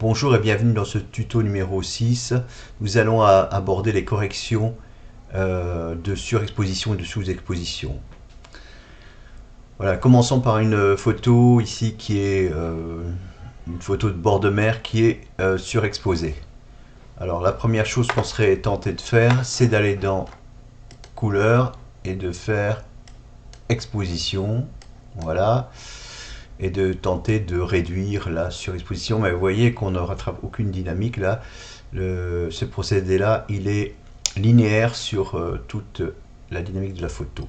Bonjour et bienvenue dans ce tuto numéro 6. Nous allons aborder les corrections de surexposition et de sous-exposition. Voilà, commençons par une photo ici qui est une photo de bord de mer qui est surexposée. Alors la première chose qu'on serait tenté de faire, c'est d'aller dans couleur et de faire exposition. Voilà. Et de tenter de réduire la surexposition, mais vous voyez qu'on ne rattrape aucune dynamique là. Ce procédé là il est linéaire sur toute la dynamique de la photo,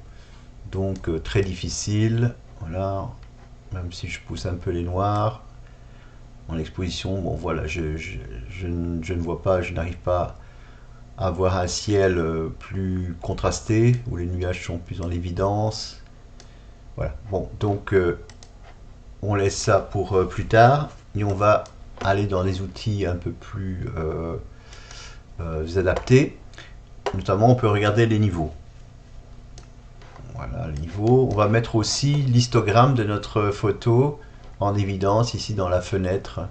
donc très difficile. Voilà, même si je pousse un peu les noirs en exposition, bon voilà, je ne vois pas, je n'arrive pas à avoir un ciel plus contrasté où les nuages sont plus en évidence. Voilà, bon, donc on laisse ça pour plus tard et on va aller dans des outils un peu plus adaptés. Notamment, on peut regarder les niveaux. Voilà, les niveaux. On va mettre aussi l'histogramme de notre photo en évidence ici dans la fenêtre.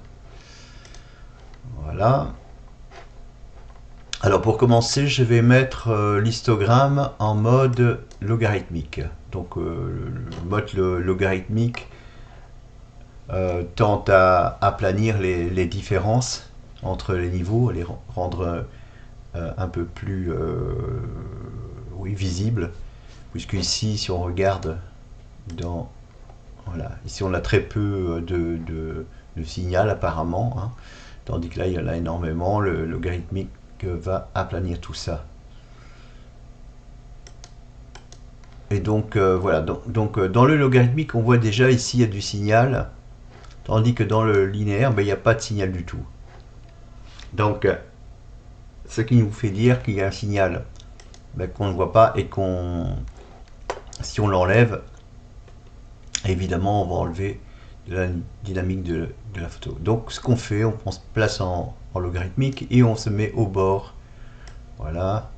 Voilà. Alors pour commencer, je vais mettre l'histogramme en mode logarithmique. Donc le mode logarithmique tente à aplanir les différences entre les niveaux, les rendre un peu plus visibles, puisque ici, si on regarde dans... Voilà, ici on a très peu de signal apparemment, hein, tandis que là il y en a énormément. Le logarithmique va aplanir tout ça. Et donc voilà, donc dans le logarithmique on voit déjà ici il y a du signal, tandis que dans le linéaire, il n'y a pas de signal du tout. Donc, ce qui nous fait dire qu'il y a un signal qu'on ne voit pas et si on l'enlève, évidemment, on va enlever de la dynamique de la photo. Donc, ce qu'on fait, on se place en logarithmique et on se met au bord. Voilà.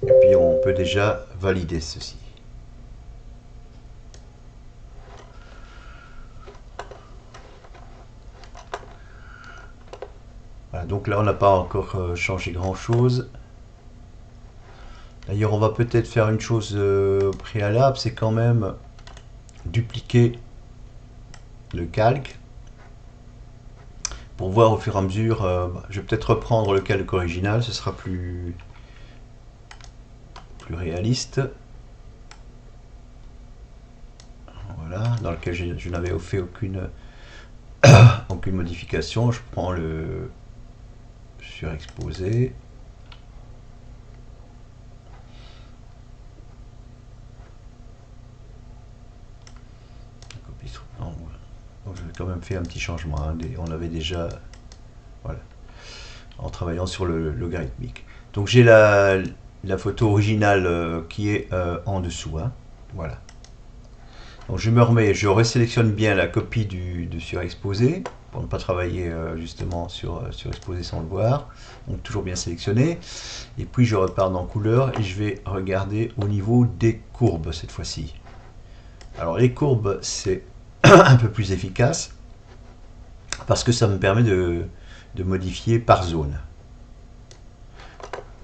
Et puis, on peut déjà valider ceci. Voilà, donc là on n'a pas encore changé grand chose. D'ailleurs on va peut-être faire une chose préalable, c'est quand même dupliquer le calque pour voir au fur et à mesure. Je vais peut-être reprendre le calque original, ce sera plus réaliste. Voilà, dans lequel je n'avais fait aucune modification. Je prends le surexposé. Donc j'ai quand même fait un petit changement, hein. On avait déjà, voilà, en travaillant sur le logarithmique. Donc j'ai la photo originale qui est en dessous, hein. Voilà. Donc je me remets, je resélectionne bien la copie du surexposé pour ne pas travailler justement sur surexposé sans le voir. Donc toujours bien sélectionné. Et puis je repars dans couleur et je vais regarder au niveau des courbes cette fois-ci. Alors les courbes, c'est un peu plus efficace parce que ça me permet de modifier par zone.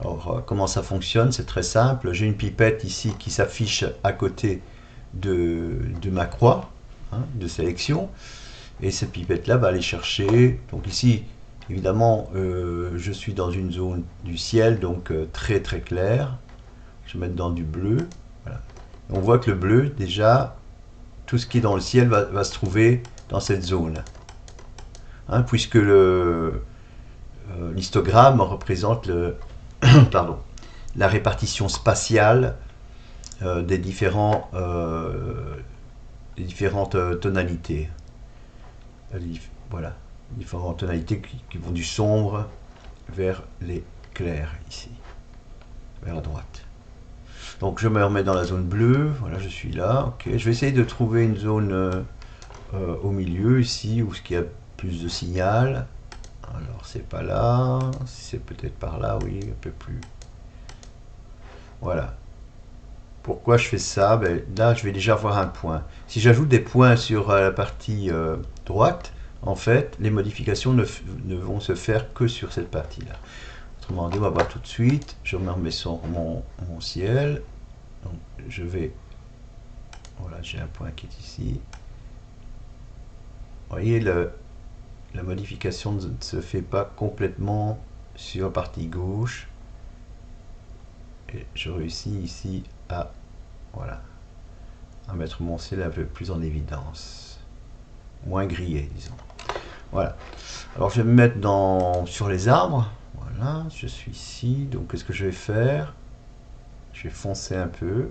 Alors comment ça fonctionne? C'est très simple. J'ai une pipette ici qui s'affiche à côté de ma croix, hein, de sélection, et cette pipette là va aller chercher. Donc ici évidemment je suis dans une zone du ciel, donc très très clair. Je vais mettre dans du bleu. Voilà. On voit que le bleu, déjà tout ce qui est dans le ciel va se trouver dans cette zone, hein, puisque l'histogramme représente pardon, la répartition spatiale des différentes tonalités. Voilà, différentes tonalités qui vont du sombre vers les clairs ici, vers la droite. Donc je me remets dans la zone bleue. Voilà, je suis là. Ok, je vais essayer de trouver une zone au milieu ici où il y a plus de signal. Alors c'est pas là, c'est peut-être par là, oui, un peu plus. Voilà. Pourquoi je fais ça? Là, je vais déjà avoir un point. Si j'ajoute des points sur la partie droite, en fait, les modifications ne vont se faire que sur cette partie-là. Autrement dit, on va voir tout de suite. Je me remets sur mon ciel. Donc, je vais... Voilà, j'ai un point qui est ici. Vous voyez, la modification ne se fait pas complètement sur la partie gauche. Et je réussis ici à... Voilà. À mettre mon ciel un peu plus en évidence. Moins grillé, disons. Voilà. Alors je vais me mettre sur les arbres. Voilà, je suis ici. Donc qu'est-ce que je vais faire? Je vais foncer un peu.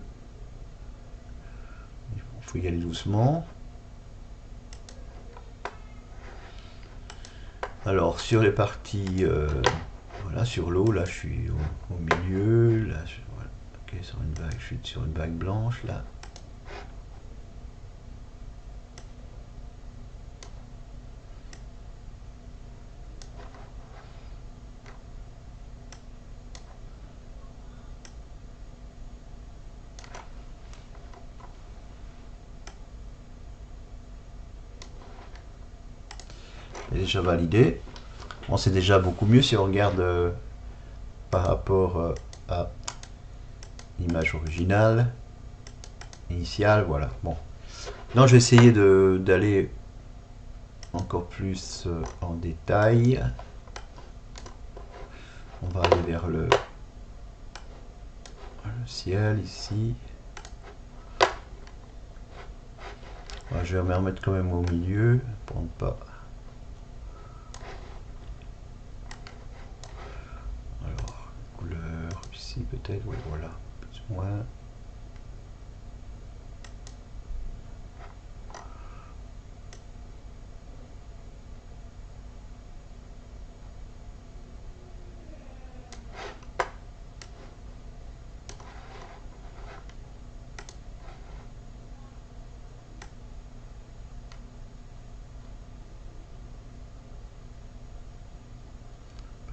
Il faut y aller doucement. Alors sur les parties, voilà, sur l'eau, là je suis au milieu. Là, voilà. Ok, sur une vague, je suis sur une vague blanche là. C'est déjà validé. Bon, c'est déjà beaucoup mieux si on regarde par rapport à l'image originale, initiale, voilà. Bon, maintenant je vais essayer d'aller encore plus en détail. On va aller vers le ciel ici. Voilà, je vais me remettre quand même au milieu pour ne pas... Alors, couleur ici peut-être, oui voilà, plus ou moins.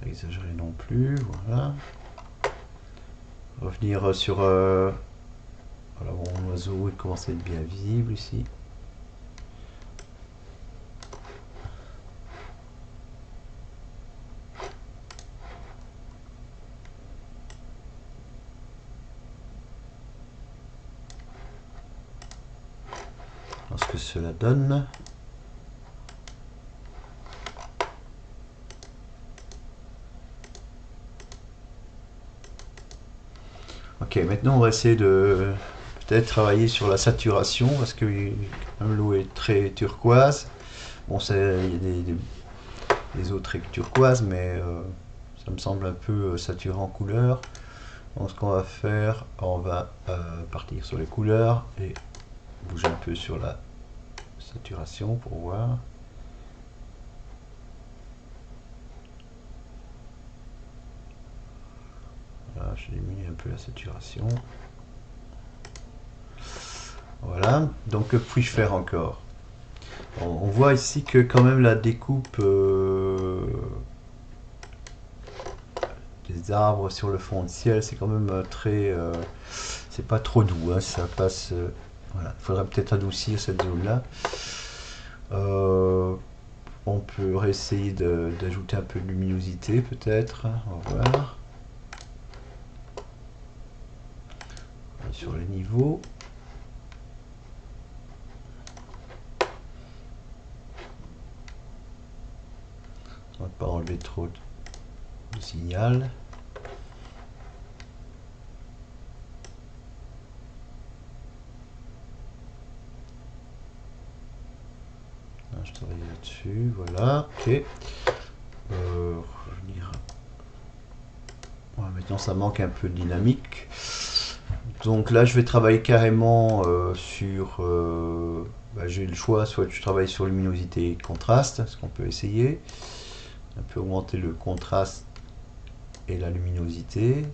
Pas exagérer non plus, voilà. Revenir sur... voilà, mon oiseau il commence à être bien visible ici. Ce que cela donne. Ok, maintenant on va essayer de peut-être travailler sur la saturation parce que l'eau est très turquoise. Bon, il y a des eaux très turquoises, mais ça me semble un peu saturé en couleurs. Donc ce qu'on va faire, on va partir sur les couleurs et bouger un peu sur la saturation pour voir. Voilà, je diminue un peu la saturation. Voilà, donc que puis-je faire encore? On voit ici que quand même la découpe des arbres sur le fond de ciel, c'est quand même très... c'est pas trop doux, hein, ça passe... voilà, il faudrait peut-être adoucir cette zone-là. On peut réessayer d'ajouter un peu de luminosité peut-être, on va voir. Sur les niveaux. On va pas enlever trop de signal. Je travaille là-dessus, voilà, ok. Revenir. Ouais, maintenant ça manque un peu de dynamique. Donc là je vais travailler carrément sur... j'ai le choix, soit je travaille sur luminosité et contraste, ce qu'on peut essayer. On peut augmenter le contraste et la luminosité.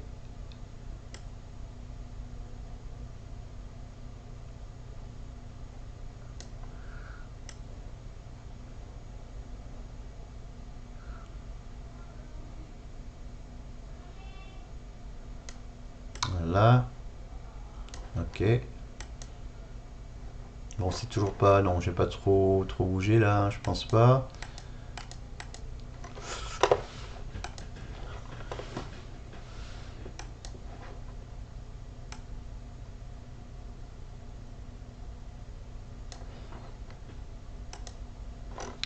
Voilà. Ok. Bon, c'est toujours pas... Non, j'ai pas trop bougé là, hein, je pense pas.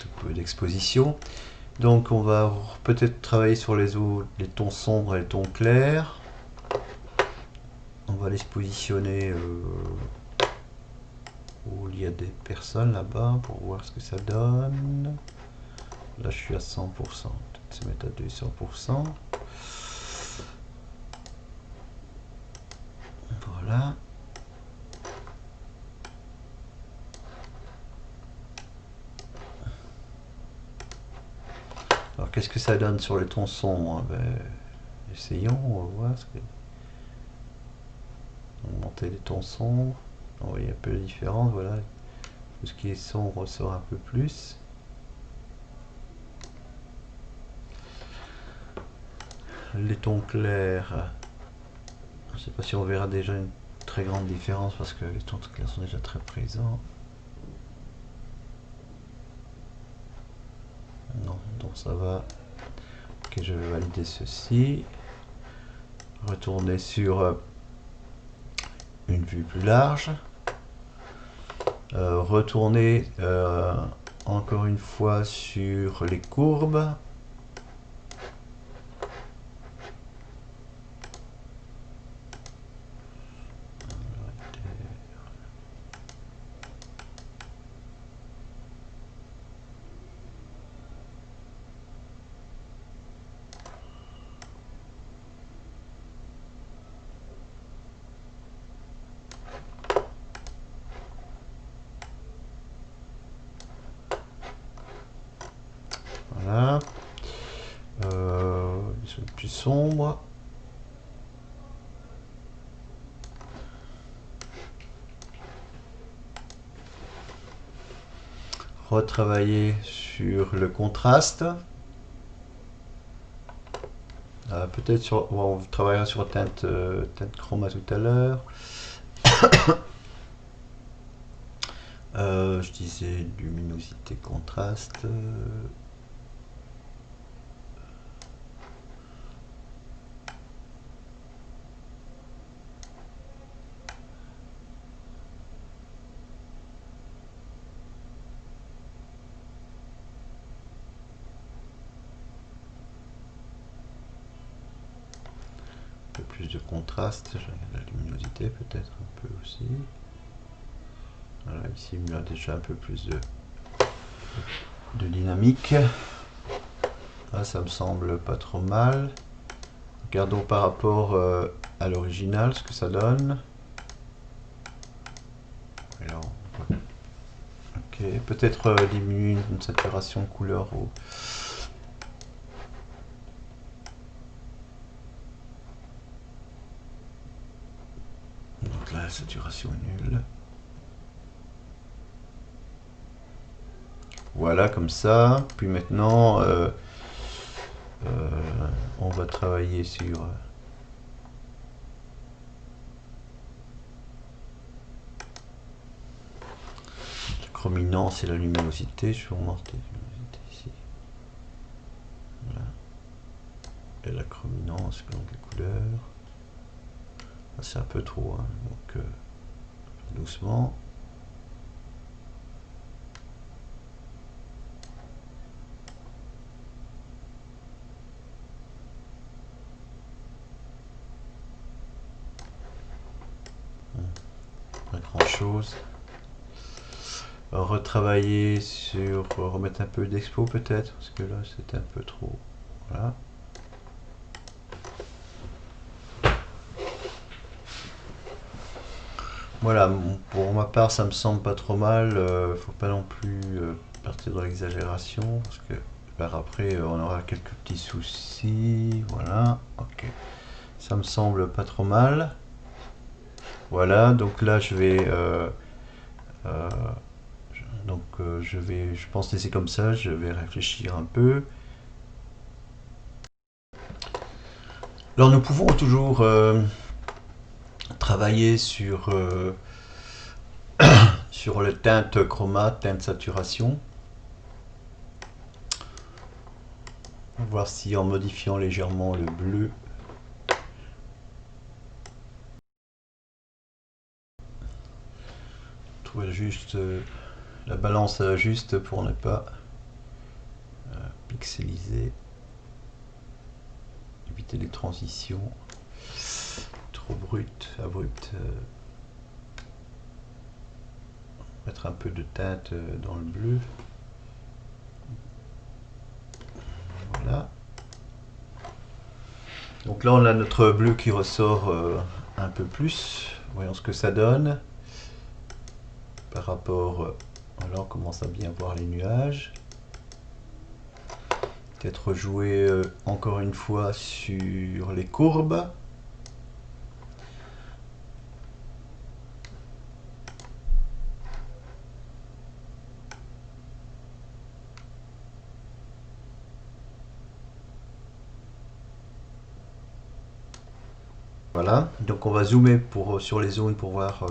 Un peu d'exposition. Donc on va peut-être travailler sur les tons sombres et les tons clairs. On va les positionner où il y a des personnes là-bas pour voir ce que ça donne. Là je suis à 100%, peut-être se mettre à 200%. Voilà. Alors qu'est-ce que ça donne sur les tons sombres? Essayons, on va voir. Monter les tons sombres. On voit un peu la différence, voilà. Tout ce qui est sombre ressort un peu plus. Les tons clairs, je ne sais pas si on verra déjà une très grande différence parce que les tons clairs sont déjà très présents. Non, donc ça va. Ok, je vais valider ceci. Retourner sur une vue plus large. Retourner encore une fois sur les courbes. Voilà. Ils sont plus sombres. Retravailler sur le contraste. Peut-être sur... Bon, on travaillera sur teinte chroma tout à l'heure. Je disais luminosité, contraste. Un peu plus de contraste. Je regarde la luminosité peut-être un peu aussi. Voilà, ici il y a déjà un peu plus de dynamique. Là, ça me semble pas trop mal. Regardons par rapport à l'original ce que ça donne. Alors, ok, peut-être diminuer une saturation couleur au... Donc là, la saturation est nulle. Voilà, comme ça. Puis maintenant, on va travailler sur... la chrominance et la luminosité. Je vais augmenter la luminosité ici. Voilà. Et la chrominance, donc les couleurs. C'est un peu trop, hein. Donc doucement. Pas grand chose. Retravailler sur, remettre un peu d'expo peut-être, parce que là c'était un peu trop. Voilà. Voilà, pour ma part ça me semble pas trop mal, faut pas non plus partir dans l'exagération, parce que par après on aura quelques petits soucis, voilà, ok. Ça me semble pas trop mal. Voilà, donc là je vais... je pense laisser comme ça, je vais réfléchir un peu. Alors nous pouvons toujours travailler sur sur le teinte chroma, teinte saturation. On va voir si en modifiant légèrement le bleu, on trouve juste la balance juste pour ne pas pixeliser, éviter les transitions trop brutes, abruptes. Mettre un peu de teinte dans le bleu. Voilà. Donc là on a notre bleu qui ressort un peu plus. Voyons ce que ça donne. Par rapport... Voilà, on commence à bien voir les nuages. Peut-être jouer encore une fois sur les courbes. Voilà, donc on va zoomer sur les zones pour voir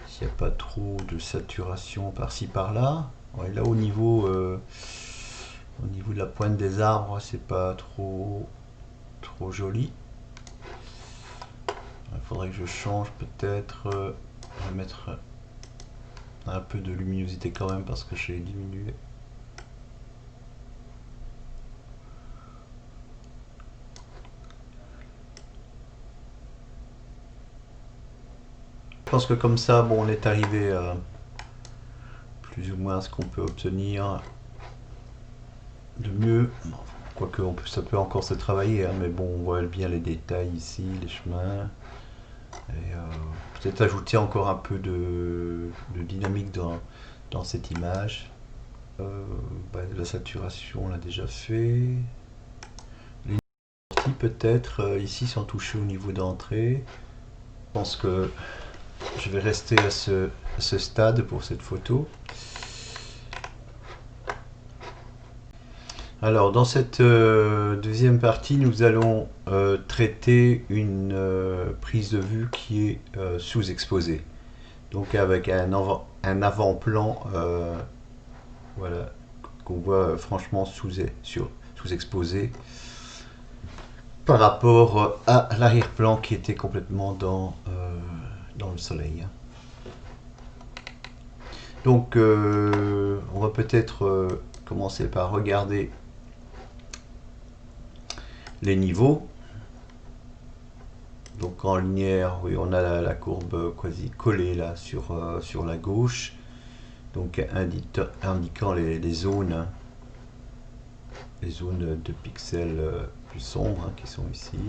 s'il n'y a pas trop de saturation par-ci par-là. Ouais, là au niveau de la pointe des arbres, c'est pas trop joli. Il faudrait que je change peut-être, je vais mettre un peu de luminosité quand même parce que j'ai diminué. Je pense que comme ça, bon, on est arrivé à plus ou moins ce qu'on peut obtenir de mieux. Quoique ça peut encore se travailler, hein, mais bon, on voit bien les détails ici, les chemins. Et peut-être ajouter encore un peu de dynamique dans cette image. La saturation, on l'a déjà fait. Les sorties peut-être ici sans toucher au niveau d'entrée. Je pense que je vais rester à ce stade pour cette photo. Alors dans cette deuxième partie, nous allons traiter une prise de vue qui est sous-exposée. Donc avec un avant-plan voilà, qu'on voit franchement sous-exposé par rapport à l'arrière-plan qui était complètement dans le soleil. Donc on va peut-être commencer par regarder les niveaux. Donc en lumière, oui, on a la courbe quasi collée là sur la gauche, donc indiquant les zones de pixels plus sombres qui sont ici.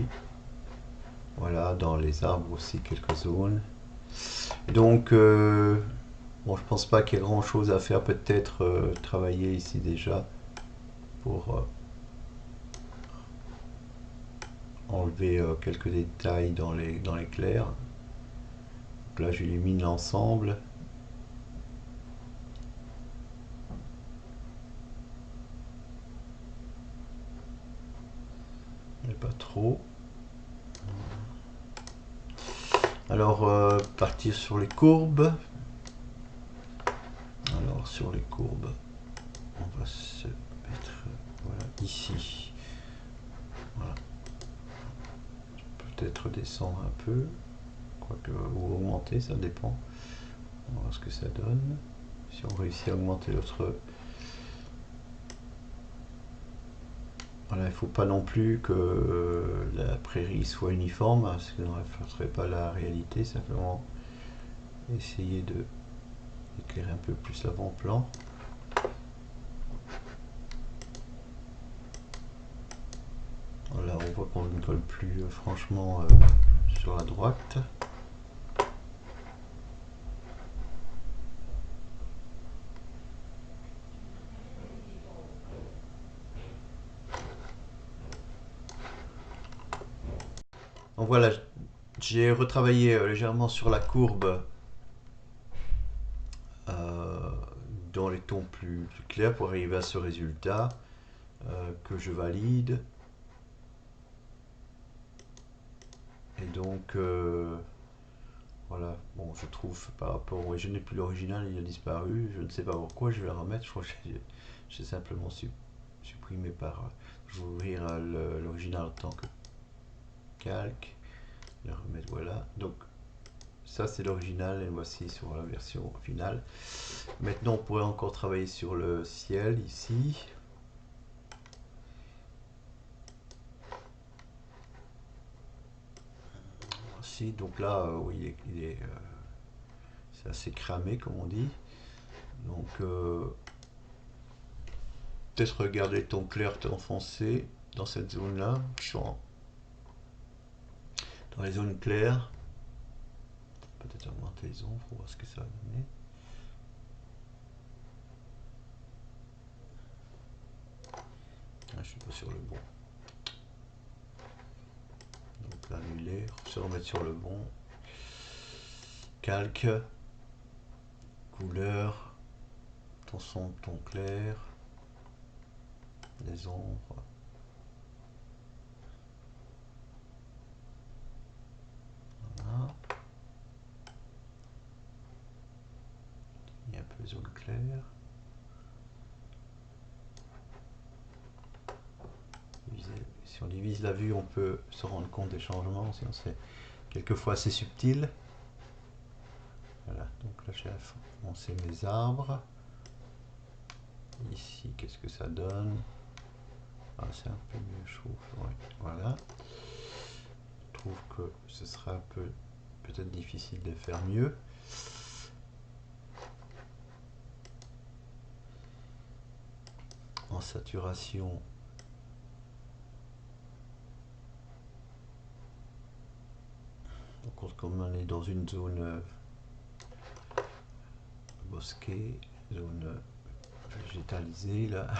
Voilà, dans les arbres aussi quelques zones. Donc bon, je pense pas qu'il y ait grand chose à faire, peut-être travailler ici déjà pour enlever quelques détails dans les clairs. Donc là j'illumine l'ensemble. Mais pas trop. Alors partir sur les courbes. Alors sur les courbes, on va se mettre voilà, ici. Voilà. Peut-être descendre un peu, quoique, ou augmenter, ça dépend. On va voir ce que ça donne. Si on réussit à augmenter notre... Voilà, il ne faut pas non plus que la prairie soit uniforme, parce que ça ne reflèterait pas la réalité, simplement essayer de éclairer un peu plus l'avant-plan. Là, on voit qu'on ne colle plus franchement sur la droite. Donc voilà, j'ai retravaillé légèrement sur la courbe dans les tons plus clairs pour arriver à ce résultat que je valide. Et donc voilà, bon, je trouve par rapport au... Je n'ai plus l'original, il a disparu, je ne sais pas pourquoi, je vais le remettre, je crois que j'ai simplement supprimé par... Je vais ouvrir l'original en tant que calque, le remettre, voilà. Donc ça c'est l'original et voici sur la version finale. Maintenant on pourrait encore travailler sur le ciel ici. Voici, donc là oui c'est assez cramé comme on dit. Donc peut-être regarder ton clair, ton foncé dans cette zone là. Dans les zones claires, peut-être augmenter les ombres pour voir ce que ça va donner. Ah, je suis pas sur le bon. Donc l'annuler, se remettre sur le bon. Calque, couleur, ton son, ton clair, les ombres. Voilà. Il y a un peu de zone claire. Si on divise la vue, on peut se rendre compte des changements, si on sait quelquefois c'est subtil. Voilà, donc là j'ai foncé mes arbres. Ici, qu'est-ce que ça donne? Ah, c'est un peu mieux, je trouve. Ouais, voilà. Je trouve que ce sera un peu peut-être difficile de faire mieux. En saturation, comme on est dans une zone bosquée, zone végétalisée là.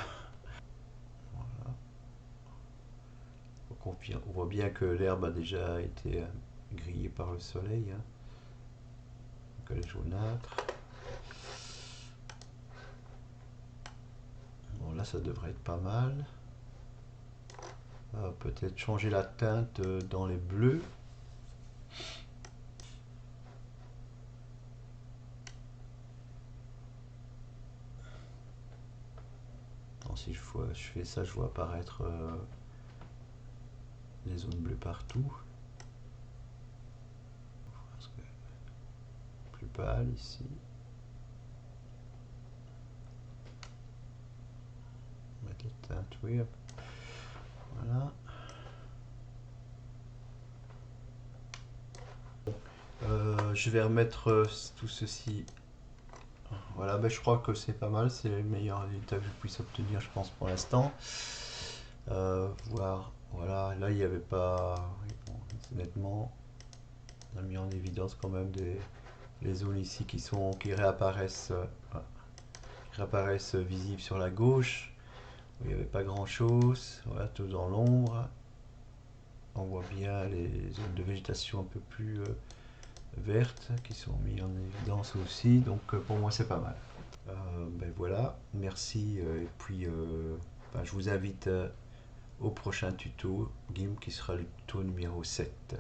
Voilà. Donc on voit bien que l'herbe a déjà été grillée par le soleil. Hein. Donc elle est jaunâtre. Bon là ça devrait être pas mal. Peut-être changer la teinte dans les bleus. Alors, si je fais ça, je vois apparaître les zones bleues partout. Plus pâle ici. Mettre la teinte, oui. Voilà. Je vais remettre tout ceci. Voilà, ben, je crois que c'est pas mal, c'est le meilleur résultat que je puisse obtenir, je pense, pour l'instant. Voir, voilà, là il n'y avait pas. Bon, nettement, on a mis en évidence quand même les zones ici qui réapparaissent, visibles sur la gauche. Où il n'y avait pas grand chose, voilà, tout dans l'ombre. On voit bien les zones de végétation un peu plus vertes qui sont mises en évidence aussi, donc pour moi c'est pas mal. Ben voilà, merci, et puis ben, je vous invite au prochain tuto GIMP qui sera le tuto numéro 7.